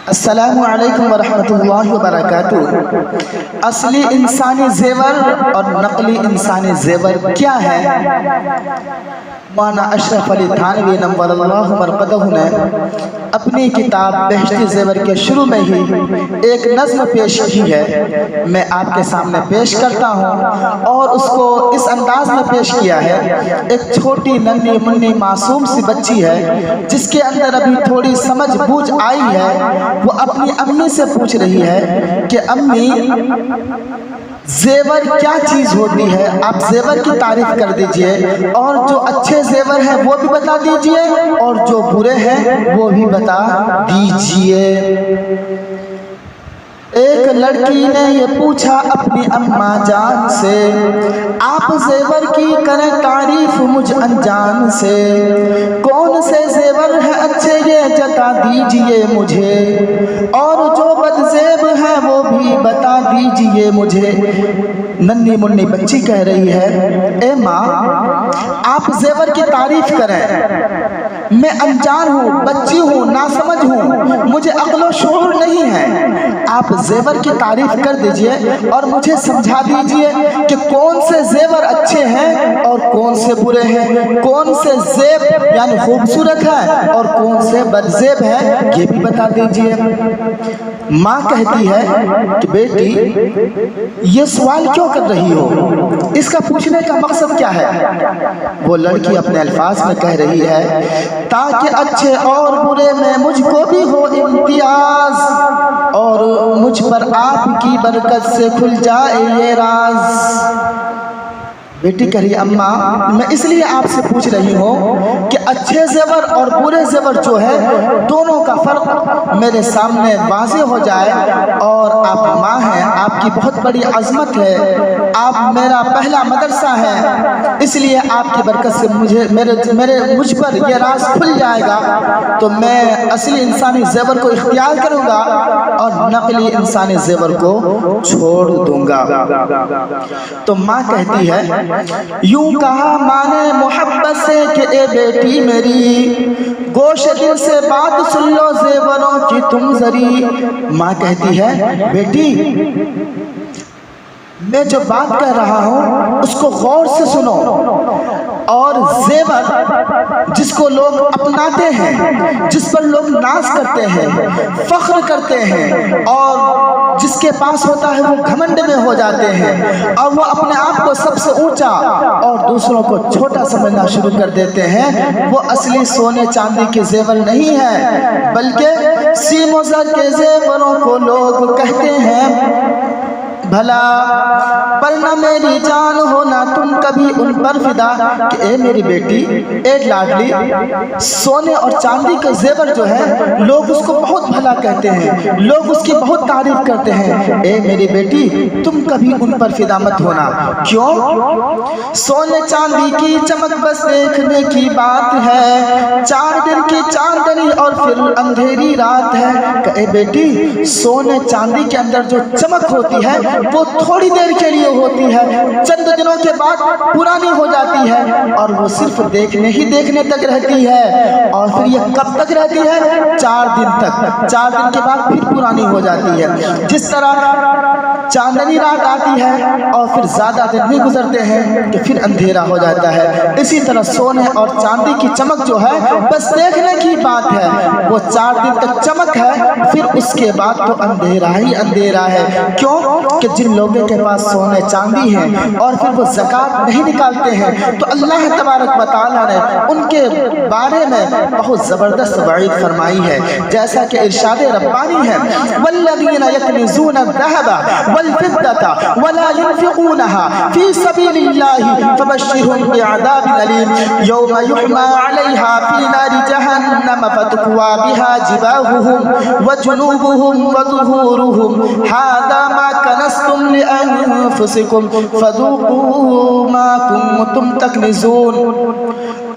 السلام علیکم ورحمۃ اللہ وبرکاتہ۔ اصلی انسانی زیور اور نقلی انسانی زیور کیا ہے؟ مولانا اشرف علی تھانوی نور اللہ مرقدہ نے اپنی کتاب بہشتی زیور کے شروع میں ہی ایک نظم پیش کی ہے، میں آپ کے سامنے پیش کرتا ہوں اور اس کو اس انداز میں پیش کیا ہے۔ ایک چھوٹی ننھی منی معصوم سی بچی ہے جس کے اندر ابھی تھوڑی سمجھ بوجھ آئی ہے، وہ اپنی امی سے پوچھ رہی ہے کہ امی زیور کیا چیز ہوتی ہے؟ آپ زیور کی تعریف کر دیجئے، اور جو اچھے زیور ہیں وہ بھی بتا دیجئے اور جو برے ہیں وہ بھی بتا دیجئے۔ ایک لڑکی نے یہ پوچھا اپنی اماں جان سے، آپ زیور کی کریں تعریف مجھ انجان سے، کون سے زیور ہیں اچھے یہ جتا دیجئے مجھے، اور جو بدزیب ہیں وہ بھی بتا دیجئے مجھے۔ ننھی منی بچی کہہ رہی ہے، اے ماں آپ زیور کی تعریف کریں، میں انجان ہوں، بچی ہوں، ناسمجھ ہوں، مجھے عقل و شعور نہیں ہے، آپ زیور کی تعریف کر دیجئے اور مجھے سمجھا دیجئے کہ کون سے زیور اچھے ہیں اور کون سے برے ہیں، کون سے زیب یعنی خوبصورت ہے اور کون سے بدزیب ہے، یہ بھی بتا دیجئے۔ ماں کہتی ہے کہ بیٹی یہ سوال کیوں کر رہی ہو؟ اس کا پوچھنے کا مقصد کیا ہے؟ وہ لڑکی اپنے الفاظ میں کہہ رہی ہے، تاکہ اچھے اور برے میں مجھ کو بھی ہو امتیاز، اور مجھ پر آپ کی برکت سے کھل جائے یہ راز۔ بیٹی کہہ رہی اماں میں اس لیے آپ سے پوچھ رہی ہوں کہ اچھے زیور اور برے زیور جو ہے دونوں کا فرق میرے سامنے واضح ہو جائے، اور آپ ماں ہیں، آپ کی بہت بڑی عظمت ہے، آپ میرا پہلا مدرسہ ہے، اس لیے آپ کی برکت سے مجھ پر یہ راز کھل جائے گا تو میں اصلی انسانی زیور کو اختیار کروں گا اور نقلی انسانی زیور کو چھوڑ دوں گا۔ تو ماں کہتی ہے، یوں کہا ماں نے محبت سے کہ اے بیٹی میری، گوش دل سے بات سن لو زیوروں کی تم ذری۔ ماں کہتی ہے، بیٹی میں جو بات کہہ رہا ہوں اس کو غور سے سنو، اور زیور جس کو لوگ اپناتے ہیں، جس پر لوگ ناز کرتے ہیں، فخر کرتے ہیں، اور جس کے پاس ہوتا ہے وہ گھمنڈ میں ہو جاتے ہیں، اور وہ اپنے آپ کو سب سے اونچا اور دوسروں کو چھوٹا سمجھنا شروع کر دیتے ہیں، وہ اصلی سونے چاندی کے زیور نہیں ہے، بلکہ سیم و زر کے زیوروں کو لوگ کہتے ہیں بھلا، پر نہ میری جان ہونا تم کبھی ان پر فدا۔ کہ اے میری بیٹی، اے لاڈلی، سونے اور چاندی کے زیور جو ہے لوگ اس کو بہت بھلا کہتے ہیں، لوگ اس کی بہت تعریف کرتے ہیں، اے میری بیٹی تم کبھی ان پر فدا مت ہونا۔ کیوں؟ سونے چاندی کی چمک بس دیکھنے کی بات ہے، 4 دن کی چاندنی اور پھر اندھیری رات ہے۔ کہ اے بیٹی سونے چاندی کے اندر جو چمک ہوتی ہے وہ تھوڑی دیر کے لیے ہوتی ہے، چند دنوں کے بعد پرانی ہو جاتی ہے، اور وہ صرف دیکھنے تک رہتی ہے، اور پھر یہ کب تک رہتی ہے؟ 4 دن تک، 4 دن کے بعد پھر پرانی ہو جاتی ہے۔ جس طرح چاندنی رات آتی ہے اور پھر زیادہ دن نہیں گزرتے ہیں کہ پھر اندھیرا ہو جاتا ہے، اسی طرح سونے اور چاندی کی چمک جو ہے بس دیکھنے کی بات ہے، وہ 4 دن تک چمک ہے، پھر اس کے بعد تو اندھیرا ہی اندھیرا ہے۔ کیوں؟ کہ جن لوگوں کے پاس سونے چاندی ہیں اور پھر وہ زکوٰۃ نہیں نکالتے ہیں تو اللہ تبارک و تعالیٰ نے ان کے بارے میں بہت زبردست وعید فرمائی ہے، جیسا کہ ارشاد ربانی ہے، والذین یکنزون الذهب والفضة ولا ينفقونها في سبيل الله فبشرهم بعذاب أليم يوم يحمى عليها في نار جهنم فتكوى بها جباههم وجنوبهم وظهورهم هذا ما كنزتم لأنفسكم فذوقوا ما كنتم تكنزون۔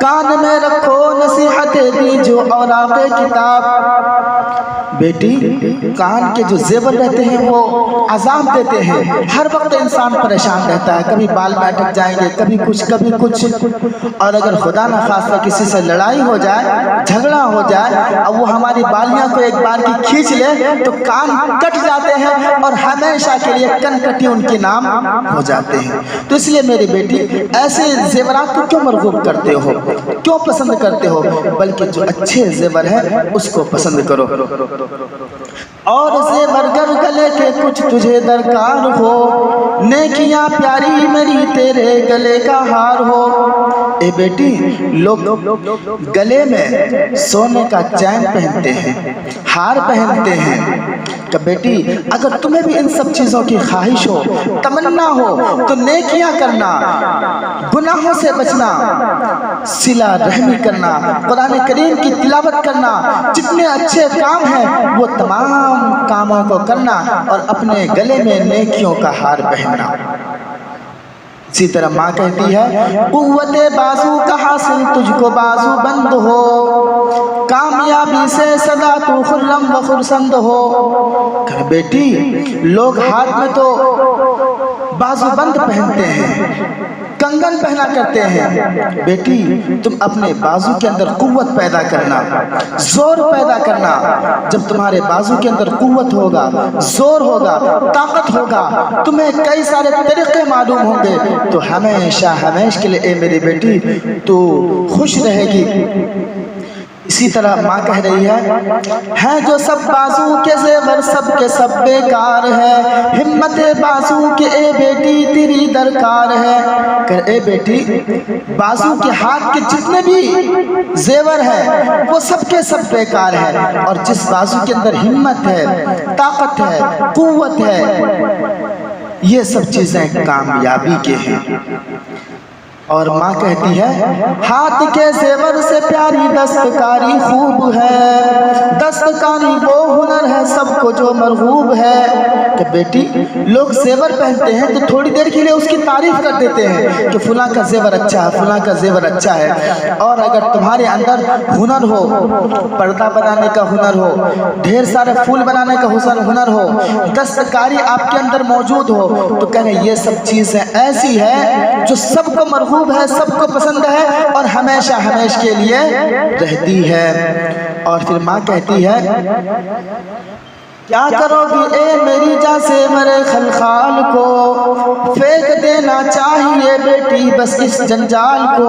کان میں رکھو نصیحتیں دی جو اوراق کتاب. بیٹی کان کے جو زیور رہتے ہیں وہ عذاب دیتے ہیں. ہر وقت انسان پریشان رہتا ہے, کبھی بال میں اٹک جائیں گے, کبھی کچھ. اور اگر خدا نخواستہ کسی سے لڑائی ہو جائے, جھگڑا ہو جائے, اور وہ ہماری بالیاں کو ایک بار کی کھینچ لے تو کان کٹ جاتے ہیں اور ہمیشہ کے لیے کن کٹی ان کے نام ہو جاتے ہیں. تو اس لیے میری بیٹی ایسے زیورات کو کیوں مرغوب کرتے ہو, کیوں پسند کرتے ہو, بلکہ جو اچھے زیور ہیں اس کو پسند کرو. اور زیور گر گلے کے کچھ تجھے درکار ہو, نیکیاں پیاری میری تیرے گلے کا ہار ہو. اے بیٹی لوگ گلے میں سونے کا چین پہنتے ہیں, ہار پہنتے ہیں. کہ بیٹی اگر تمہیں بھی ان سب چیزوں کی خواہش ہو, تمنا ہو, تو نیکیاں کرنا, گناہوں سے بچنا, صلہ رحمی کرنا, قرآن کریم کی تلاوت کرنا, جتنے اچھے کام ہیں وہ تمام کاموں کو کرنا, اور اپنے گلے میں نیکیوں کا ہار پہننا. اسی طرح ماں کہتی ہے قوت بازو کا حاصل تجھ کو بازو بند ہو, کامیابی سے سدا تو خرم و خرسند ہو. کہ بیٹی لوگ ہاتھ میں تو بازو بند پہنتے ہیں, کنگن پہنا کرتے ہیں. بیٹی تم اپنے بازو کے اندر قوت پیدا کرنا, زور پیدا کرنا. جب تمہارے بازو کے اندر قوت ہوگا, زور ہوگا, طاقت ہوگا, تمہیں کئی سارے طریقے معلوم ہوں گے, تو ہمیشہ کے لیے اے میری بیٹی تو خوش رہے گی. اسی طرح ماں کہہ رہی ہے جو سب بازو کے زیور سب کے سب بیکار ہے, ہمت بازو کے اے بیٹی تیری درکار ہے. کہ اے بیٹی بازو کے ہاتھ کے جتنے بھی زیور ہیں وہ سب کے سب بیکار ہے, اور جس بازو کے اندر ہمت ہے, طاقت ہے, قوت ہے, یہ سب چیزیں کامیابی کے ہیں. اور ماں کہتی ہے ہاتھ کے زیور سے پیاری دستکاری خوب ہے, دستکاری وہ ہنر ہے سب کو جو مرغوب ہے. کہ بیٹی لوگ زیور پہنتے ہیں تو تھوڑی دیر کے لیے اس کی تعریف کر دیتے ہیں کہ فلاں کا زیور اچھا ہے, فلاں کا زیور اچھا ہے. اور اگر تمہارے اندر ہنر ہو, پردہ بنانے کا ہنر ہو, ڈھیر سارے پھول بنانے کا ہنر ہو, دستکاری آپ کے اندر موجود ہو, تو کہنے یہ سب چیزیں ایسی ہے جو سب کو مرغوب ہے, سب کو پسند ہے, اور ہمیشہ کے لیے رہتی ہے. اور پھر ماں کہتی ہے کیا کرو گی اے میری جاں سے مرے خلخال کو, پھینک دینا چاہیے بیٹی بس اس جنجال کو.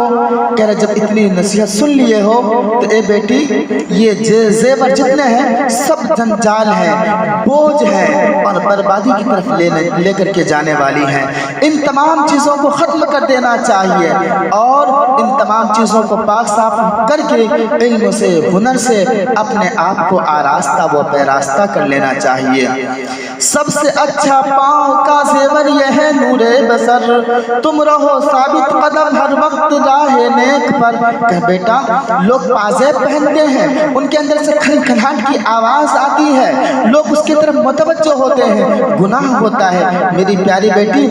کہہ رہے جب اتنی نصیحت سن لیے ہو تو اے بیٹی یہ زیور جتنے ہیں سب جنجال ہیں, بوجھ ہیں, اور بربادی کی طرف لے کر کے جانے والی ہیں. ان تمام چیزوں کو ختم کر دینا چاہیے, اور ان تمام چیزوں کو پاک صاف کر کے علم سے, ہنر سے اپنے آپ کو آراستہ و پیراستہ کر لینا چاہیے. سب سے اچھا پاؤں کا زیور یہ ہے نور بصر, تم رہو ثابت قدم ہر وقت راہ نیک پر. کہ بیٹا لوگ پازیب پہنتے ہیں, ان کے اندر سے کھنکھناہٹ کی آواز آتی ہے, لوگ اس کی طرف متوجہ ہوتے ہیں, گناہ ہوتا ہے. میری پیاری بیٹی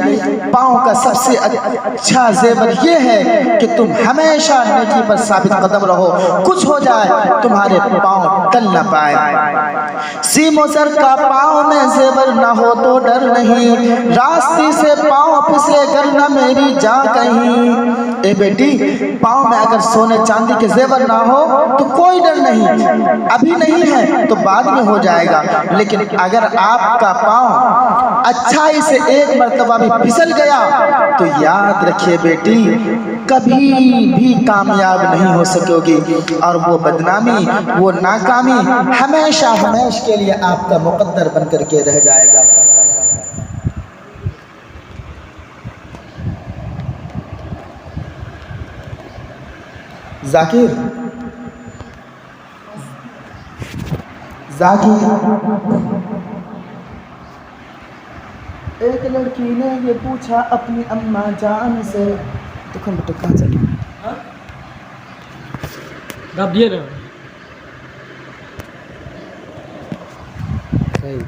پاؤں کا سب سے اچھا زیور یہ ہے کہ تم ہمیشہ نیکی پر ثابت قدم رہو, کچھ ہو جائے تمہارے پاؤں ٹل نہ پائے. سیم و زر کا پاؤں میں زیور نہ ہو تو ڈر نہیں, راستی سے پاؤں پھسلے گر نہ میری جا کہیں. اے بیٹی پاؤں میں اگر سونے چاندی کے زیور نہ ہو تو کوئی ڈر نہیں, ابھی نہیں ہے تو بعد میں ہو جائے گا, لیکن اگر آپ کا پاؤں اچھائی سے ایک مرتبہ بھی پھسل گیا تو یاد رکھیے بیٹی کبھی بھی کامیاب نہیں ہو سکو گی, اور وہ بدنامی, وہ ناکامی ہمیشہ کے لیے آپ کا مقدر بن کر کے رہ جائے گا. ذاکر ایک لڑکی نے یہ پوچھا اپنی اماں جان سے, دکھن بیٹا کہاں چلے دب دیے نا صحیح